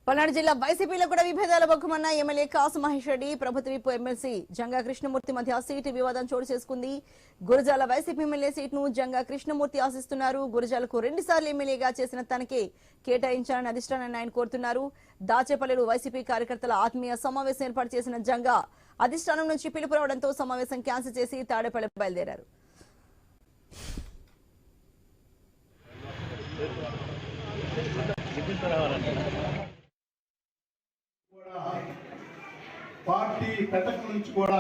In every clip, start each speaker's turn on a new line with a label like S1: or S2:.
S1: పల్నాడు జిల్లా వైసీపీలో కూడా విభేదాలు బొక్కుమన్న ఎమ్మెల్యే కాసు మహేష్ రెడ్డి ప్రభుత్వ విప్ ఎమ్మెల్సీ జంగా కృష్ణమూర్తి మధ్య సీటు వివాదం చోటు చేసుకుంది. గురజాల వైసీపీ ఎమ్మెల్యే సీటును జంగా కృష్ణమూర్తి ఆశిస్తున్నారు. గురజాలకు 2 సార్లు ఎమ్మెల్యేగా చేసిన తనకే కేటాయించాలని అధిష్టానాన్ని ఆయన కోరుతున్నారు. దాచేపల్లిలో వైసీపీ కార్యకర్తల ఆత్మీయ సమావేశం ఏర్పాటు చేసిన జంగా అధిష్టానం నుంచి పిలుపు రావడంతో సమావేశం క్యాన్సిల్ చేసి తాడేపల్లి బయలుదేరారు.
S2: పార్టీ పెద్దల నుంచి కూడా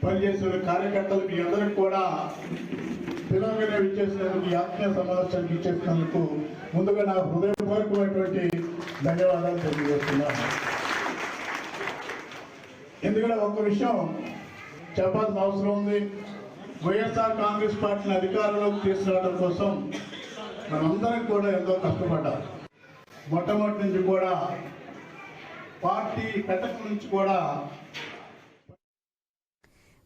S2: పనిచేసిన కార్యకర్తలు మీ అందరికి కూడా పిలవగానే ఇచ్చేసినందుకు ఈ ఆత్మీయ సమావేశానికి ఇచ్చేసినందుకు ముందుగా నా హృదయపూర్వకమైనటువంటి ధన్యవాదాలు తెలియజేస్తున్నాను. ఎందుకంటే ఒక విషయం చెప్పాల్సిన అవసరం ఉంది. వైఎస్ఆర్ కాంగ్రెస్ పార్టీని అధికారంలోకి తీసుకురావడం కోసం మనందరం కూడా ఎంతో కష్టపడ్డారు. మొట్టమొదటి నుంచి కూడా పార్టీ పెద్దల నుంచి కూడా.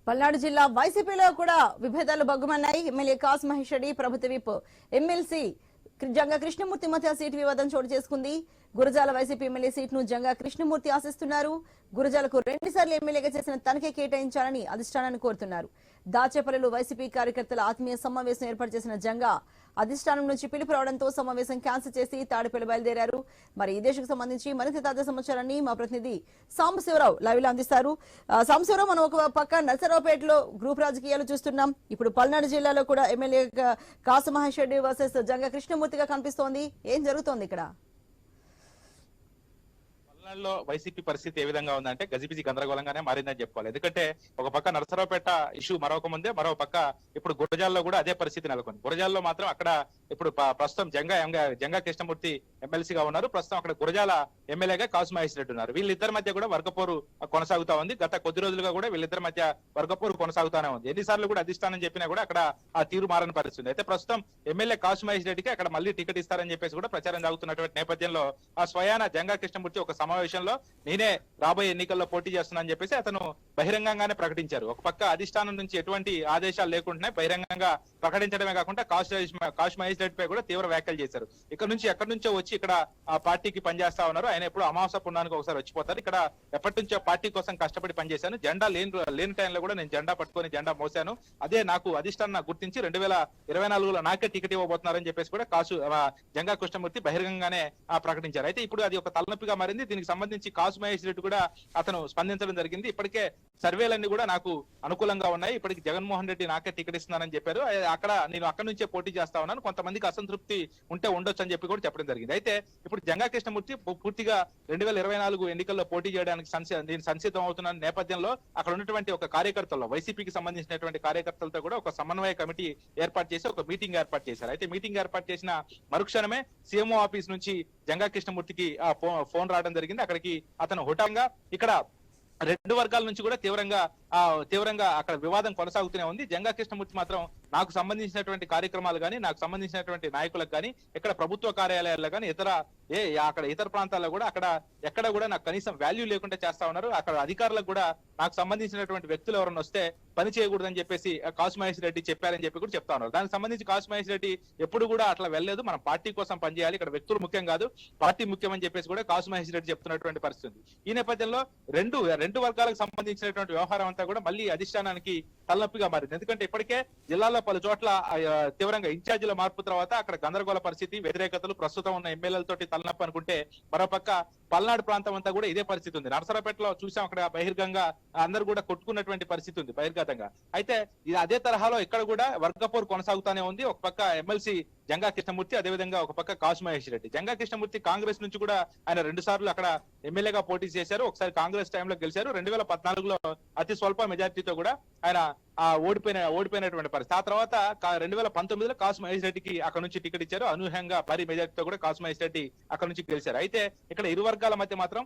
S1: పల్నాడు జిల్లా వైసీపీలో కూడా విభేదాలు బగ్గుమన్నాయి. ఎమ్మెల్యే కాసు మహేష్ రెడ్డి ప్రభుత్వ విప్ ఎమ్మెల్సీ జంగా కృష్ణమూర్తి మధ్య సీటు వివాదం చోటు చేసుకుంది. గురజాల వైసీపీ ఎమ్మెల్యే సీటును జంగా కృష్ణమూర్తి ఆశిస్తున్నారు. గురజాలకు 2 సార్లు ఎమ్మెల్యేగా చేసిన తనకే కేటాయించాలని అధిష్టానాన్ని కోరుతున్నారు. దాచేపల్లిలో వైసీపీ కార్యకర్తల ఆత్మీయ సమావేశం ఏర్పాటు చేసిన జంగా అధిష్టానం నుంచి పిలుపు రావడంతో సమావేశం క్యాన్సిల్ చేసి తాడేపల్లి బయలుదేరారు. మరి ఈ దేశకు సంబంధించి మరింత తాజా సమాచారాన్ని మా ప్రతినిధి సాంబశివరావు లైవ్ లో అందిస్తారు. సాంబశివరావు, మనం ఒక పక్క నరసరావుపేటలో గ్రూప్ రాజకీయాలు చూస్తున్నాం. ఇప్పుడు పల్నాడు జిల్లాలో కూడా ఎమ్మెల్యే కాసు మహేష్ రెడ్డి వర్సెస్ జంగా కృష్ణమూర్తిగా కనిపిస్తోంది. ఏం జరుగుతోంది ఇక్కడ?
S3: పల్నాడులో వైసీపీ పరిస్థితి ఏ విధంగా ఉందంటే గజిబిజి గందరగోళంగానే మారిందని చెప్పుకోవాలి. ఎందుకంటే ఒక పక్క నరసరావుపేట ఇష్యూ మరొక ముందే, మరో పక్క ఇప్పుడు గురజాల్లో కూడా అదే పరిస్థితి నెలకొంది. గురజాల్లో మాత్రం అక్కడ ఇప్పుడు ప్రస్తుతం జంగా కృష్ణమూర్తి ఎమ్మెల్సీగా ఉన్నారు. ప్రస్తుతం అక్కడ గురజాల ఎమ్మెల్యేగా కాసు మహేష్ రెడ్డి ఉన్నారు. వీళ్ళిద్దరి మధ్య కూడా వర్గపోరు కొనసాగుతా ఉంది. గత కొద్ది రోజులుగా కూడా వీళ్ళిద్దరి మధ్య వర్గపోరు కొనసాగుతానే ఉంది. ఎన్నిసార్లు కూడా అధిష్టానం చెప్పినా కూడా అక్కడ ఆ తీరు మారని పరిస్థితి. అయితే ప్రస్తుతం ఎమ్మెల్యే కాసు మహేష్ రెడ్డికి అక్కడ మళ్ళీ టికెట్ ఇస్తారని చెప్పేసి కూడా ప్రచారం సాగుతున్నటువంటి నేపథ్యంలో ఆ స్వయాన జంగా కృష్ణమూర్తి ఒక సమావేశంలో నేనే రాబోయే ఎన్నికల్లో పోటీ చేస్తున్నానని చెప్పేసి అతను బహిరంగంగానే ప్రకటించారు. ఒక పక్క అధిష్టానం నుంచి ఎటువంటి ఆదేశాలు లేకుండానే బహిరంగంగా ప్రకటించడమే కాకుండా కాసు మహేష్ రెడ్డిపై కూడా తీవ్ర వ్యాఖ్యలు చేశారు. ఇక్కడ నుంచి ఎక్కడి నుంచో వచ్చి ఇక్కడ ఆ పార్టీకి పనిచేస్తా ఉన్నారు. ఆయన ఎప్పుడు అమావాస పుణ్యానికి ఒకసారి వచ్చిపోతారు. ఇక్కడ ఎప్పటి నుంచో పార్టీ కోసం కష్టపడి పనిచేశాను. జెండా లేని టైంలో కూడా నేను జెండా పట్టుకొని జెండా మోసాను. అదే నాకు అధిష్టానం గుర్తించి 2024లో నాకే టికెట్ ఇవ్వబోతున్నారని చెప్పేసి కూడా జంగా కృష్ణమూర్తి బహిరంగంగానే ప్రకటించారు. అయితే ఇప్పుడు అది ఒక తలనొప్పిగా మారింది. దీనికి సంబంధించి కాసు మహేష్ రెడ్డి కూడా అతను స్పందించడం జరిగింది. ఇప్పటికే సర్వేలన్నీ కూడా నాకు అనుకూలంగా ఉన్నాయి. ఇప్పటికి జగన్మోహన్ రెడ్డి నాకే టికెట్ ఇస్తున్నారని చెప్పారు. నేను అక్కడి నుంచే పోటీ చేస్తా ఉన్నాను. కొంతమందికి అసంతృప్తి ఉంటే ఉండొచ్చు అని చెప్పి కూడా చెప్పడం జరిగింది. అయితే ఇప్పుడు జంగా కృష్ణమూర్తి పూర్తిగా 2024 ఎన్నికల్లో పోటీ చేయడానికి నేను సంసిద్ధం అవుతున్న నేపథ్యంలో అక్కడ ఉన్నటువంటి ఒక కార్యకర్తల్లో వైసీపీకి సంబంధించినటువంటి కార్యకర్తలతో కూడా ఒక సమన్వయ కమిటీ ఏర్పాటు చేసి ఒక మీటింగ్ ఏర్పాటు చేశారు. అయితే మీటింగ్ ఏర్పాటు చేసిన మరుక్షణమే సీఎంఓ ఆఫీస్ నుంచి జంగా కృష్ణమూర్తికి ఫోన్ రావడం జరిగింది. అక్కడికి అతను హుటాంగా ఇక్కడ 2 వర్గాల నుంచి కూడా తీవ్రంగా అక్కడ వివాదం కొనసాగుతూనే ఉంది. జంగా కృష్ణమూర్తి మాత్రం నాకు సంబంధించినటువంటి కార్యక్రమాలు కానీ, నాకు సంబంధించినటువంటి నాయకులకు కానీ, ఇక్కడ ప్రభుత్వ కార్యాలయాల్లో కానీ, అక్కడ ఇతర ప్రాంతాల్లో కూడా ఎక్కడ కూడా నాకు కనీసం వాల్యూ లేకుండా చేస్తా ఉన్నారు. అక్కడ అధికారులకు కూడా నాకు సంబంధించినటువంటి వ్యక్తులు ఎవరైనా వస్తే పని చేయకూడదని చెప్పేసి కాసు మహేష్ రెడ్డి చెప్పారని చెప్పి కూడా చెప్తా ఉన్నారు. దానికి సంబంధించి కాసు మహేష్ రెడ్డి ఎప్పుడు కూడా అట్లా వెళ్ళలేదు. మనం పార్టీ కోసం పనిచేయాలి, ఇక్కడ వ్యక్తులు ముఖ్యం కాదు, పార్టీ ముఖ్యం అని చెప్పేసి కూడా కాసు మహేష్ రెడ్డి చెప్తున్నటువంటి పరిస్థితి. ఈ నేపథ్యంలో రెండు వర్గాలకు సంబంధించినటువంటి వ్యవహారం అంతా కూడా మళ్ళీ అధిష్టానానికి తలనొప్పిగా మారింది. ఎందుకంటే ఇప్పటికే జిల్లాలో పలు చోట్ల తీవ్రంగా ఇన్ఛార్జీల మార్పు తర్వాత అక్కడ గందరగోళ పరిస్థితి, వ్యతిరేకతలు ప్రస్తుతం ఉన్న ఎమ్మెల్యేలతోటి తలనొప్పి అనుకుంటే మరోపక్క పల్నాడు ప్రాంతం అంతా కూడా ఇదే పరిస్థితి ఉంది. నరసరావుపేటలో చూసాం, అక్కడ బహిర్గంగా అందరూ కూడా కొట్టుకున్నటువంటి పరిస్థితి ఉంది బహిర్గతంగా. అయితే ఇది అదే తరహాలో ఇక్కడ కూడా వర్గపోరు కొనసాగుతానే ఉంది. ఒక పక్క ఎమ్మెల్సీ జంగా కృష్ణమూర్తి, అదేవిధంగా ఒక పక్క కాసు మహేష్ రెడ్డి. జంగా కృష్ణమూర్తి కాంగ్రెస్ నుంచి కూడా ఆయన 2 సార్లు అక్కడ ఎమ్మెల్యేగా పోటీ చేశారు. ఒకసారి కాంగ్రెస్ టైంలో గెలిచారు. 2014లో అతి స్వల్ప మెజార్టీతో కూడా ఆయన ఓడిపోయినటువంటి పరిస్థితి. ఆ తర్వాత 2019లో కాసు మహేష్ రెడ్డికి అక్కడ నుంచి టికెట్ ఇచ్చారు. అనూహ్యంగా భారీ మెజార్టీతో కూడా కాసు మహేష్ రెడ్డి అక్కడ నుంచి గెలిచారు. అయితే ఇక్కడ ఇరు వర్గాల మధ్య మాత్రం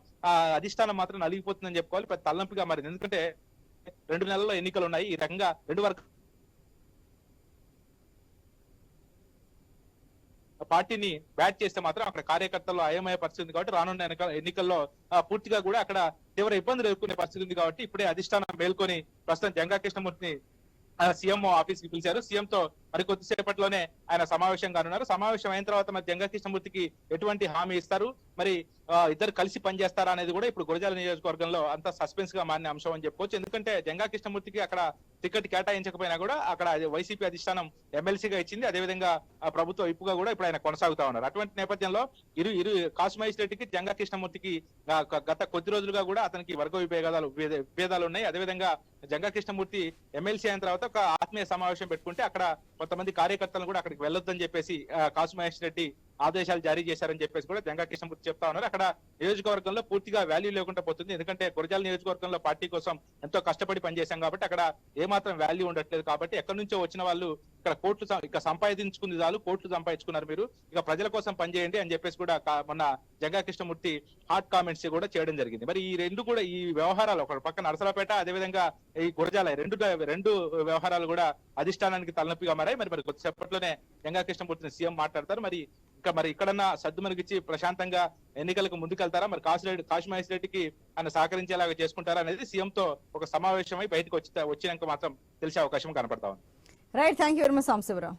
S3: అధిష్టానం మాత్రం నలిగిపోతుందని చెప్పుకోవాలి. పెద్ద తలనొప్పిగా మారింది. ఎందుకంటే 2 నెలల్లో ఎన్నికలు ఉన్నాయి. ఈ రకంగా 2 వర్గాల పార్టీని బ్యాట్ చేస్తే మాత్రం అక్కడ కార్యకర్తల్లో అయోమయ పరిస్థితి ఉంది. కాబట్టి రానున్న ఎన్నికల్లో పూర్తిగా కూడా అక్కడ తీవ్ర ఇబ్బందులు ఎదుర్కొనే పరిస్థితి ఉంది. కాబట్టి ఇప్పుడే అధిష్టానం మేల్కొని ప్రస్తుతం జంగా కృష్ణమూర్తిని సీఎం ఆఫీస్ కి పిలిచారు. సీఎం తో మరి కొద్దిసేపట్లోనే ఆయన సమావేశం కానున్నారు. సమావేశం అయిన తర్వాత మరి జంగా కృష్ణమూర్తికి ఎటువంటి హామీ ఇస్తారు, మరి ఇద్దరు కలిసి పనిచేస్తారా అనేది కూడా ఇప్పుడు గురజాల నియోజకవర్గంలో అంత సస్పెన్స్ గా మారిన అంశం అని చెప్పుకోవచ్చు. ఎందుకంటే జంగా కృష్ణమూర్తికి అక్కడ టికెట్ కేటాయించకపోయినా కూడా అక్కడ వైసీపీ అధిష్టానం ఎమ్మెల్సీగా ఇచ్చింది. అదేవిధంగా ప్రభుత్వ విప్పుగా కూడా ఇప్పుడు ఆయన కొనసాగుతా ఉన్నారు. అటువంటి నేపథ్యంలో ఇరు కాసు మహేష్ రెడ్డికి జంగా కృష్ణమూర్తికి గత కొద్ది రోజులుగా కూడా అతనికి వర్గ విభేదాలు ఉన్నాయి. అదేవిధంగా జంగా కృష్ణమూర్తి ఎమ్మెల్సీ అయిన తర్వాత ఒక ఆత్మీయ సమావేశం పెట్టుకుంటే అక్కడ కొంతమంది కార్యకర్తలు కూడా అక్కడికి వెళ్ళొద్దని చెప్పేసి కాసు మహేష్ రెడ్డి ఆదేశాలు జారీ చేశారని చెప్పేసి కూడా జంగా కృష్ణమూర్తి చెప్తా ఉన్నారు. అక్కడ నియోజకవర్గంలో పూర్తిగా వాల్యూ లేకుండా పోతుంది. ఎందుకంటే గురజాల నియోజకవర్గంలో పార్టీ కోసం ఎంతో కష్టపడి పనిచేశాం కాబట్టి అక్కడ ఏమాత్రం వాల్యూ ఉండట్లేదు. కాబట్టి ఎక్కడి నుంచో వచ్చిన వాళ్ళు ఇక్కడ కోట్లు ఇక సంపాదించుకుంది చాలు, కోట్లు సంపాదించుకున్నారు, మీరు ఇక ప్రజల కోసం పనిచేయండి అని చెప్పేసి కూడా మొన్న జంగా కృష్ణమూర్తి హాట్ కామెంట్స్ కూడా చేయడం జరిగింది. మరి ఈ వ్యవహారాలు ఒక పక్క నరసరావుపేట, అదేవిధంగా ఈ గురజాల రెండు వ్యవహారాలు కూడా అధిష్టానానికి తలనొప్పిగా మారాయి. మరి కొద్దిసేపట్లోనే జంగా కృష్ణమూర్తిని సీఎం మాట్లాడతారు. మరి ఇక్కడన్నా సద్దుమణిగిచ్చి ప్రశాంతంగా ఎన్నికలకు ముందుకెళ్తారా, మరి కాసు మహేష్ రెడ్డికి ఆయన సహకరించేలాగా చేసుకుంటారా అనేది సీఎం తో ఒక సమావేశమై బయటకు వచ్చినాక మాత్రం తెలిసే అవకాశం కనపడతా ఉంది.
S1: Right, thank you very much Sambasivarao.